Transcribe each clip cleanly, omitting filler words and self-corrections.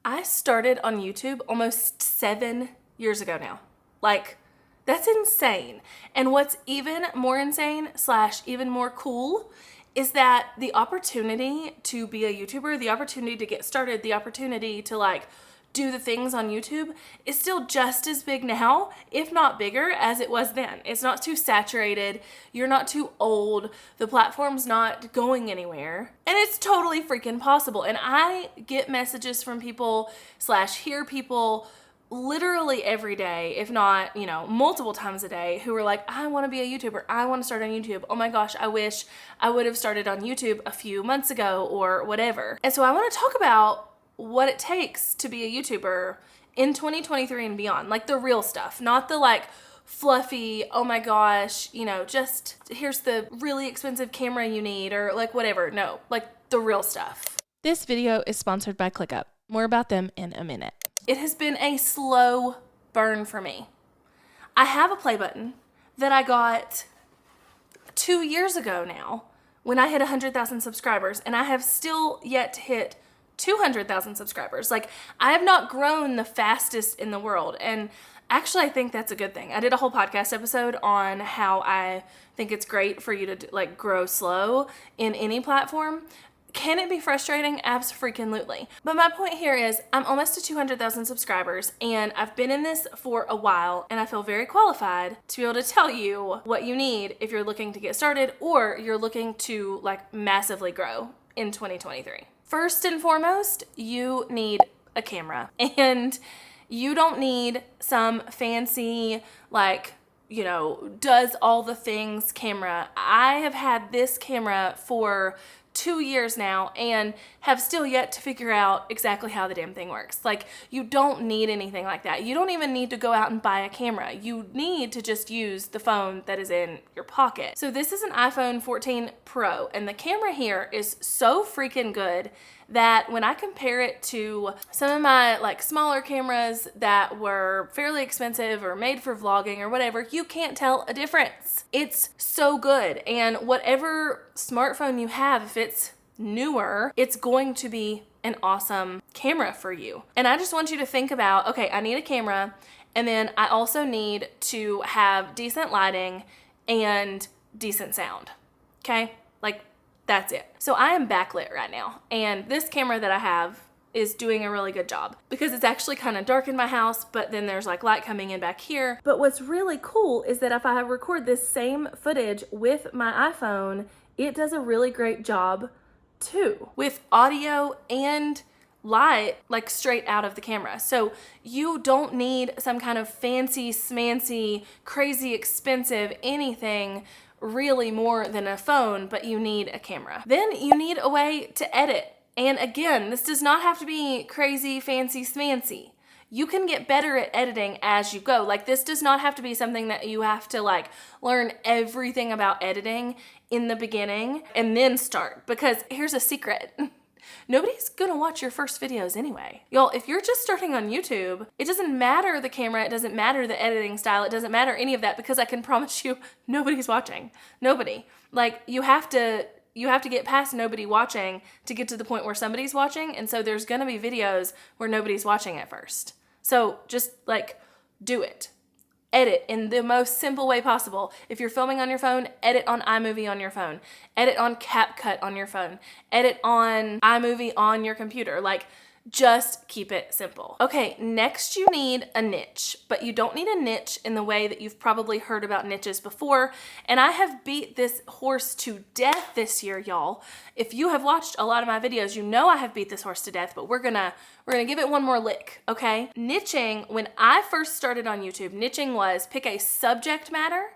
I started on YouTube almost 7 years ago now. Like, that's insane. And what's even more insane / even more cool is that the opportunity to be a YouTuber, the opportunity to get started, the opportunity to like do the things on YouTube is still just as big now, if not bigger, as it was then. It's not too saturated. You're not too old. The platform's not going anywhere. And it's totally freaking possible. And I get messages from people / hear people literally every day, if not, multiple times a day, who are like, I want to be a YouTuber. I want to start on YouTube. Oh my gosh, I wish I would have started on YouTube a few months ago or whatever. And so I want to talk about what it takes to be a YouTuber in 2023 and beyond. Like the real stuff, not the like fluffy, oh my gosh, just here's the really expensive camera you need or like whatever. No, like the real stuff. This video is sponsored by Clickup. More about them in a minute. It has been a slow burn for me. I have a play button that I got 2 years ago now when I hit 100,000 subscribers, and I have still yet to hit 200,000 subscribers. Like, I have not grown the fastest in the world. And actually, I think that's a good thing. I did a whole podcast episode on how I think it's great for you to like grow slow in any platform. Can it be frustrating? Abso-freaking-lutely. But my point here is I'm almost to 200,000 subscribers and I've been in this for a while and I feel very qualified to be able to tell you what you need if you're looking to get started or you're looking to like massively grow in 2023. First and foremost, you need a camera, and you don't need some fancy like does all the things camera. I have had this camera for 2 years now and have still yet to figure out exactly how the damn thing works. Like, you don't need anything like that. You don't even need to go out and buy a camera. You need to just use the phone that is in your pocket. So this is an iPhone 14 Pro, and the camera here is so freaking good that when I compare it to some of my like smaller cameras that were fairly expensive or made for vlogging or whatever, you can't tell a difference. It's so good. And whatever smartphone you have, if it's newer, it's going to be an awesome camera for you. And I just want you to think about, okay, I need a camera, and then I also need to have decent lighting and decent sound. Okay? Like, that's it. So I am backlit right now, and this camera that I have is doing a really good job because it's actually kind of dark in my house, but then there's like light coming in back here. But what's really cool is that if I record this same footage with my iPhone, it does a really great job too with audio and light like straight out of the camera. So you don't need some kind of fancy smancy, crazy expensive anything really more than a phone, but you need a camera. Then you need a way to edit. And again, this does not have to be crazy, fancy, smancy. You can get better at editing as you go. Like, this does not have to be something that you have to like learn everything about editing in the beginning and then start. Because here's a secret. Nobody's gonna watch your first videos anyway. Y'all, if you're just starting on YouTube, it doesn't matter the camera, it doesn't matter the editing style, it doesn't matter any of that, because I can promise you nobody's watching. Nobody. Like, you have to get past nobody watching to get to the point where somebody's watching, and so there's gonna be videos where nobody's watching at first. So just like do it. Edit in the most simple way possible. If you're filming on your phone, edit on iMovie on your phone. Edit on CapCut on your phone. Edit on iMovie on your computer. Like, just keep it simple. Okay, next you need a niche, but you don't need a niche in the way that you've probably heard about niches before. And I have beat this horse to death this year, y'all. If you have watched a lot of my videos, you know I have beat this horse to death, but we're gonna give it one more lick, okay? Niching, when I first started on YouTube, niching was pick a subject matter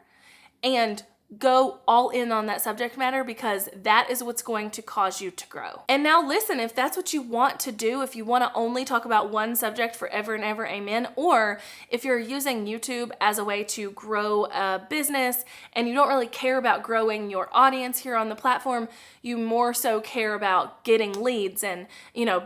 and go all in on that subject matter, because that is what's going to cause you to grow. And now listen, if that's what you want to do, if you want to only talk about one subject forever and ever, amen, or if you're using YouTube as a way to grow a business and you don't really care about growing your audience here on the platform, you more so care about getting leads and,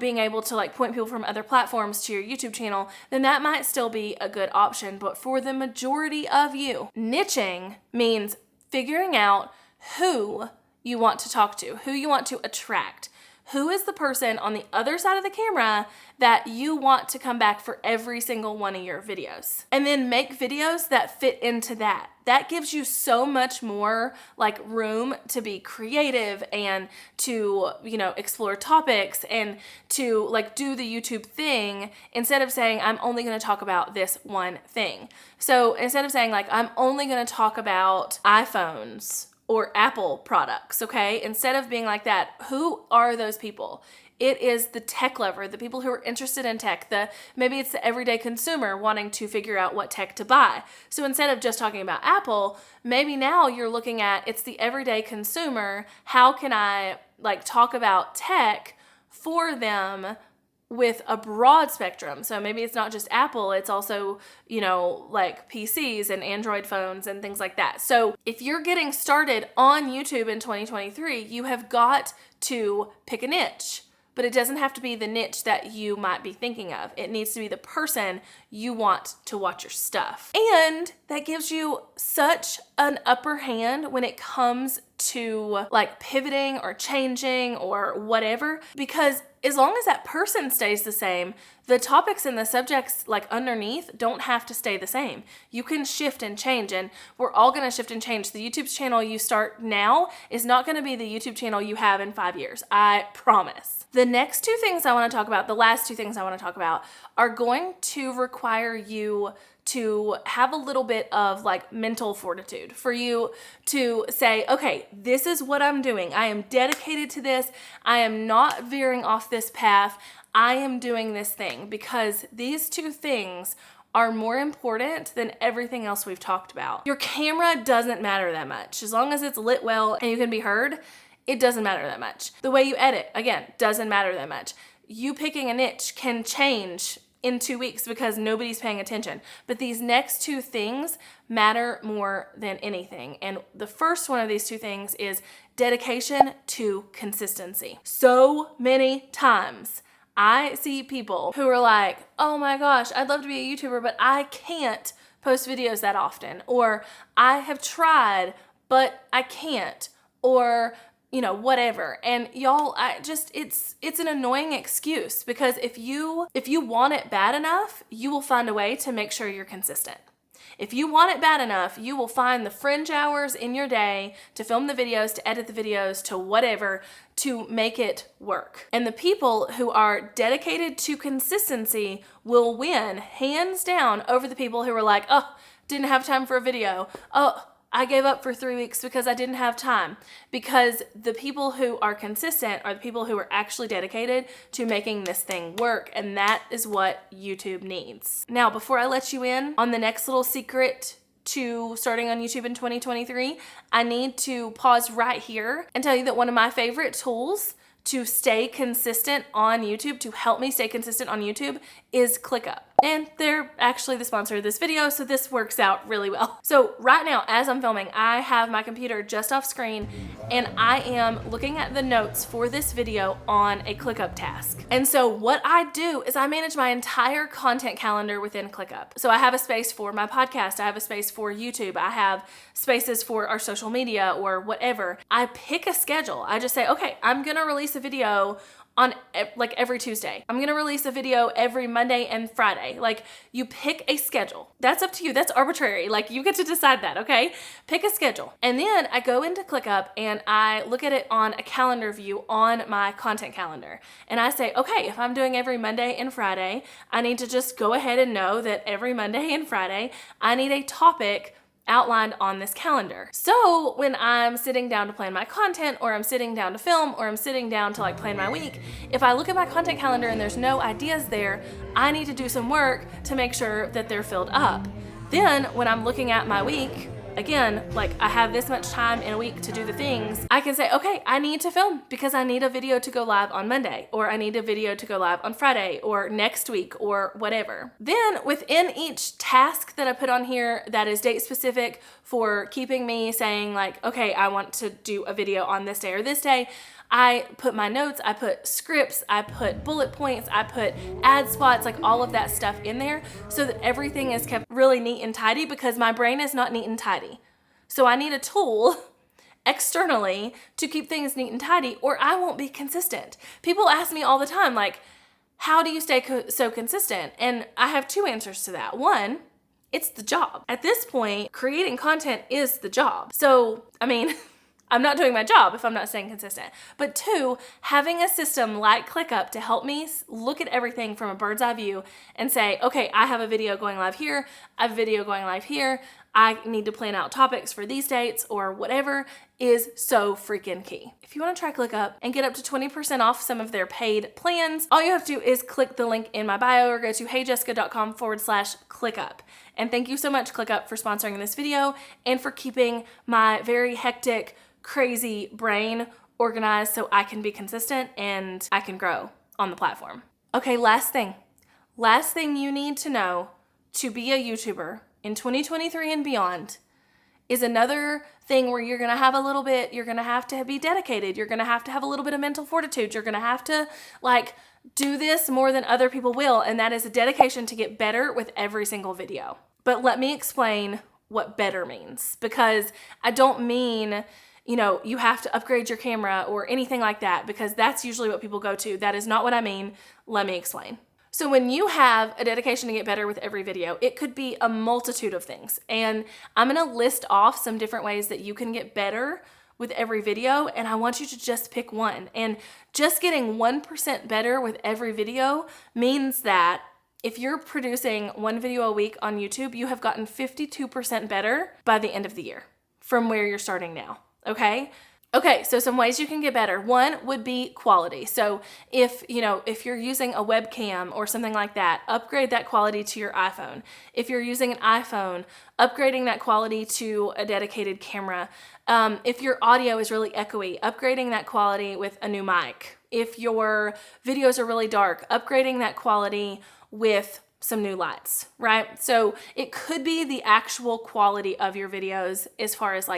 being able to like point people from other platforms to your YouTube channel, then that might still be a good option. But for the majority of you, niching means figuring out who you want to talk to, who you want to attract, Who is the person on the other side of the camera that you want to come back for every single one of your videos? And then make videos that fit into that. That gives you so much more like room to be creative and to, explore topics and to like do the YouTube thing instead of saying, I'm only going to talk about this one thing. So instead of saying like, I'm only going to talk about iPhones or Apple products, okay? Instead of being like that, who are those people? It is the tech lover, the people who are interested in tech, maybe it's the everyday consumer wanting to figure out what tech to buy. So instead of just talking about Apple, maybe now you're looking at it's the everyday consumer. How can I like talk about tech for them with a broad spectrum? So maybe it's not just Apple, it's also, like PCs and Android phones and things like that. So if you're getting started on YouTube in 2023, you have got to pick a niche. But it doesn't have to be the niche that you might be thinking of. It needs to be the person you want to watch your stuff. And that gives you such an upper hand when it comes to like pivoting or changing or whatever, because as long as that person stays the same, the topics and the subjects like underneath don't have to stay the same. You can shift and change, and we're all going to shift and change. The YouTube channel you start now is not going to be the YouTube channel you have in 5 years. I promise. The next two things I want to talk about, the last two things I want to talk about, are going to require you to have a little bit of like mental fortitude for you to say, okay, this is what I'm doing. I am dedicated to this. I am not veering off this path. I am doing this thing because these two things are more important than everything else we've talked about. Your camera doesn't matter that much. As long as it's lit well and you can be heard, it doesn't matter that much. The way you edit, again, doesn't matter that much. You picking a niche can change in 2 weeks because nobody's paying attention. But these next two things matter more than anything. And the first one of these two things is dedication to consistency. So many times I see people who are like, oh my gosh, I'd love to be a YouTuber, but I can't post videos that often. Or I have tried, but I can't. Or whatever. And y'all, it's an annoying excuse because if you want it bad enough, you will find a way to make sure you're consistent. If you want it bad enough, you will find the fringe hours in your day to film the videos, to edit the videos, to whatever, to make it work. And the people who are dedicated to consistency will win hands down over the people who are like, oh, didn't have time for a video. Oh, I gave up for 3 weeks because I didn't have time. Because the people who are consistent are the people who are actually dedicated to making this thing work. And that is what YouTube needs. Now, before I let you in on the next little secret to starting on YouTube in 2023, I need to pause right here and tell you that one of my favorite tools to stay consistent on YouTube, to help me stay consistent on YouTube, is Clickup. And they're actually the sponsor of this video, so this works out really well. So right now, as I'm filming, I have my computer just off screen, and I am looking at the notes for this video on a Clickup task. And so what I do is I manage my entire content calendar within Clickup. So I have a space for my podcast, I have a space for YouTube, I have spaces for our social media or whatever. I pick a schedule. I just say, okay, I'm gonna release a video on like every Tuesday. I'm gonna release a video every Monday and Friday. Like, you pick a schedule. That's up to you. That's arbitrary. Like, you get to decide that, okay? Pick a schedule. And then I go into ClickUp and I look at it on a calendar view on my content calendar. And I say, okay, if I'm doing every Monday and Friday, I need to just go ahead and know that every Monday and Friday, I need a topic outlined on this calendar. So when I'm sitting down to plan my content, or I'm sitting down to film, or I'm sitting down to like plan my week, if I look at my content calendar and there's no ideas there, I need to do some work to make sure that they're filled up. Then when I'm looking at my week, again, like I have this much time in a week to do the things, I can say, okay, I need to film because I need a video to go live on Monday, or I need a video to go live on Friday, or next week, or whatever. Then within each task that I put on here that is date specific for keeping me saying like, okay, I want to do a video on this day or this day, I put my notes, I put scripts, I put bullet points, I put ad spots, like all of that stuff in there so that everything is kept really neat and tidy, because my brain is not neat and tidy. So I need a tool externally to keep things neat and tidy, or I won't be consistent. People ask me all the time, like, how do you stay so consistent? And I have two answers to that. One, it's the job. At this point, creating content is the job. So, I mean, I'm not doing my job if I'm not staying consistent. But two, having a system like Clickup to help me look at everything from a bird's eye view and say, okay, I have a video going live here, I have a video going live here, I need to plan out topics for these dates or whatever, is so freaking key. If you want to try ClickUp and get up to 20% off some of their paid plans, all you have to do is click the link in my bio or go to heyjessica.com/ClickUp. And thank you so much, ClickUp, for sponsoring this video and for keeping my very hectic, crazy brain organized so I can be consistent and I can grow on the platform. Okay, last thing. Last thing you need to know to be a YouTuber in 2023 and beyond is another thing where you're going to have you're going to have to be dedicated. You're going to have a little bit of mental fortitude. You're going to have to do this more than other people will. And that is a dedication to get better with every single video. But let me explain what better means, because I don't mean, you have to upgrade your camera or anything like that, because that's usually what people go to. That is not what I mean. Let me explain. So when you have a dedication to get better with every video, it could be a multitude of things. And I'm going to list off some different ways that you can get better with every video, and I want you to just pick one. And just getting 1% better with every video means that if you're producing one video a week on YouTube, you have gotten 52% better by the end of the year from where you're starting now, okay? Okay, so some ways you can get better. One would be quality. So if you're using a webcam or something like that, upgrade that quality to your iPhone. If you're using an iPhone, upgrading that quality to a dedicated camera. If your audio is really echoey, upgrading that quality with a new mic. If your videos are really dark, upgrading that quality with some new lights, right? So it could be the actual quality of your videos as far as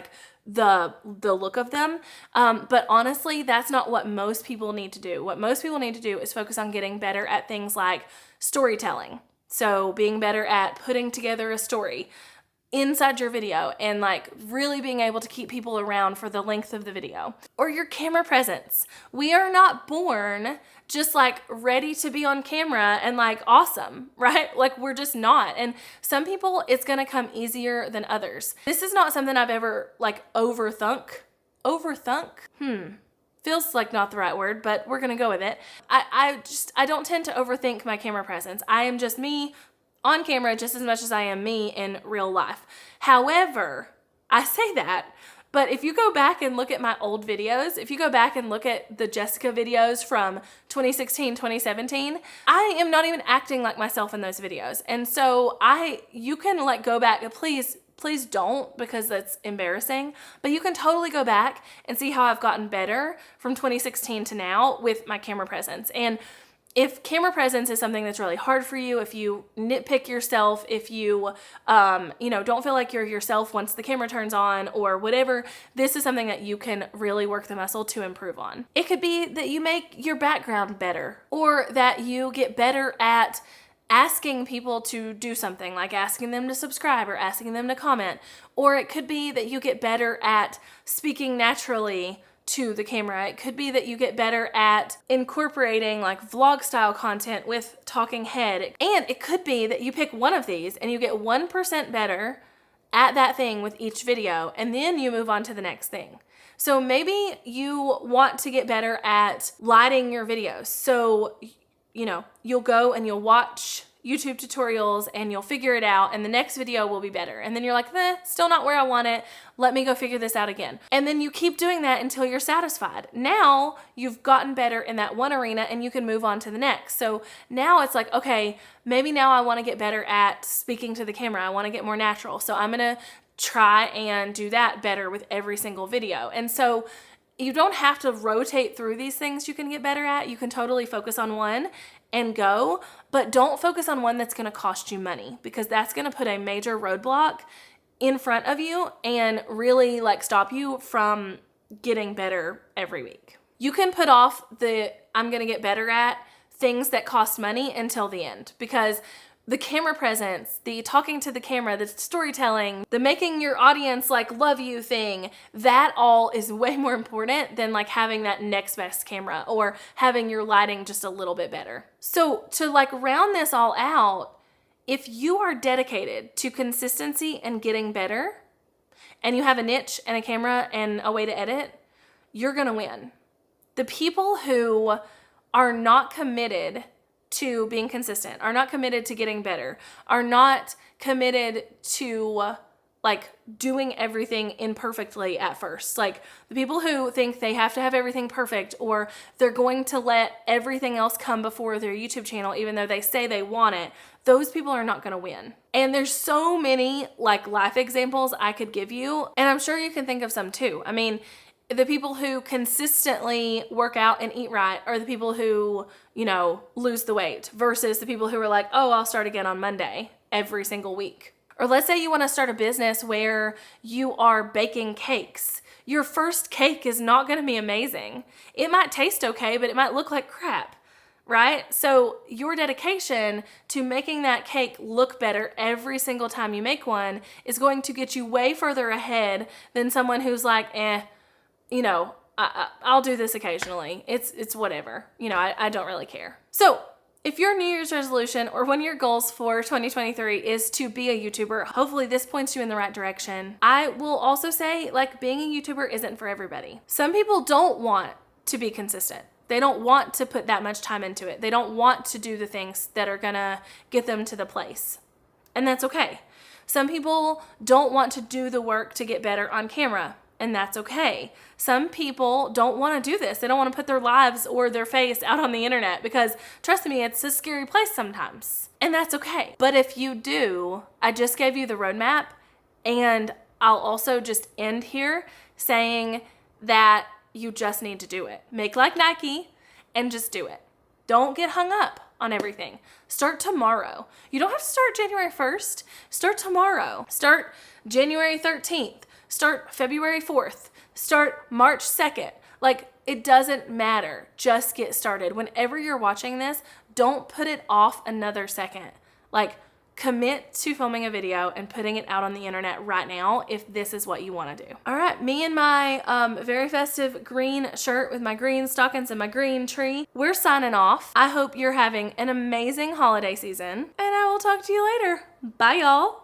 the look of them. But honestly, that's not what most people need to do. What most people need to do is focus on getting better at things like storytelling. So being better at putting together a story inside your video and really being able to keep people around for the length of the video. Or your camera presence. We are not born just ready to be on camera and awesome, right? We're just not. And some people, it's gonna come easier than others. This is not something I've ever overthunk. Feels like not the right word, but we're gonna go with it. I don't tend to overthink my camera presence. I am just me on camera just as much as I am me in real life. However, I say that, but if you go back and look at my old videos, if you go back and look at the Jessica videos from 2016, 2017, I am not even acting like myself in those videos. And so you can go back, please don't, because that's embarrassing, but you can totally go back and see how I've gotten better from 2016 to now with my camera presence. And if camera presence is something that's really hard for you, if you nitpick yourself, if you, don't feel like you're yourself once the camera turns on or whatever, this is something that you can really work the muscle to improve on. It could be that you make your background better, or that you get better at asking people to do something, like asking them to subscribe or asking them to comment. Or it could be that you get better at speaking naturally to the camera. It could be that you get better at incorporating vlog style content with talking head. And it could be that you pick one of these and you get 1% better at that thing with each video, and then you move on to the next thing. So maybe you want to get better at lighting your videos. So, you'll go and you'll watch YouTube tutorials and you'll figure it out, and the next video will be better. And then you're like, still not where I want it. Let me go figure this out again. And then you keep doing that until you're satisfied. Now you've gotten better in that one arena and you can move on to the next. So now it's okay, maybe now I want to get better at speaking to the camera. I want to get more natural. So I'm going to try and do that better with every single video. And so you don't have to rotate through these things you can get better at. You can totally focus on one and go, but don't focus on one that's going to cost you money, because that's going to put a major roadblock in front of you and really stop you from getting better every week. You can put off I'm going to get better at things that cost money until the end, because the camera presence, the talking to the camera, the storytelling, the making your audience like love you thing, that all is way more important than like having that next best camera or having your lighting just a little bit better. So to like round this all out, if you are dedicated to consistency and getting better, and you have a niche and a camera and a way to edit, you're gonna win. The people who are not committed to being consistent, are not committed to getting better, are not committed to like doing everything imperfectly at first. Like the people who think they have to have everything perfect, or they're going to let everything else come before their YouTube channel, even though they say they want it, those people are not gonna win. And there's so many like life examples I could give you, and I'm sure you can think of some too. I mean, the people who consistently work out and eat right are the people who, you know, lose the weight versus the people who are like, oh, I'll start again on Monday every single week. Or let's say you want to start a business where you are baking cakes. Your first cake is not going to be amazing. It might taste okay, but it might look like crap, right? So your dedication to making that cake look better every single time you make one is going to get you way further ahead than someone who's like, you know, I'll do this occasionally. It's whatever. You know, I don't really care. So if your New Year's resolution or one of your goals for 2023 is to be a YouTuber, hopefully this points you in the right direction. I will also say, like, being a YouTuber isn't for everybody. Some people don't want to be consistent. They don't want to put that much time into it. They don't want to do the things that are gonna get them to the place. And that's okay. Some people don't want to do the work to get better on camera. And that's okay. Some people don't want to do this. They don't want to put their lives or their face out on the internet because, trust me, it's a scary place sometimes. And that's okay. But if you do, I just gave you the roadmap, and I'll also just end here saying that you just need to do it. Make like Nike and just do it. Don't get hung up on everything. Start tomorrow. You don't have to start January 1st. Start tomorrow. Start January 13th. Start February 4th, start March 2nd. Like, it doesn't matter. Just get started. Whenever you're watching this, don't put it off another second. Like, commit to filming a video and putting it out on the internet right now if this is what you want to do. All right, me and my very festive green shirt with my green stockings and my green tree, we're signing off. I hope you're having an amazing holiday season, and I will talk to you later. Bye, y'all.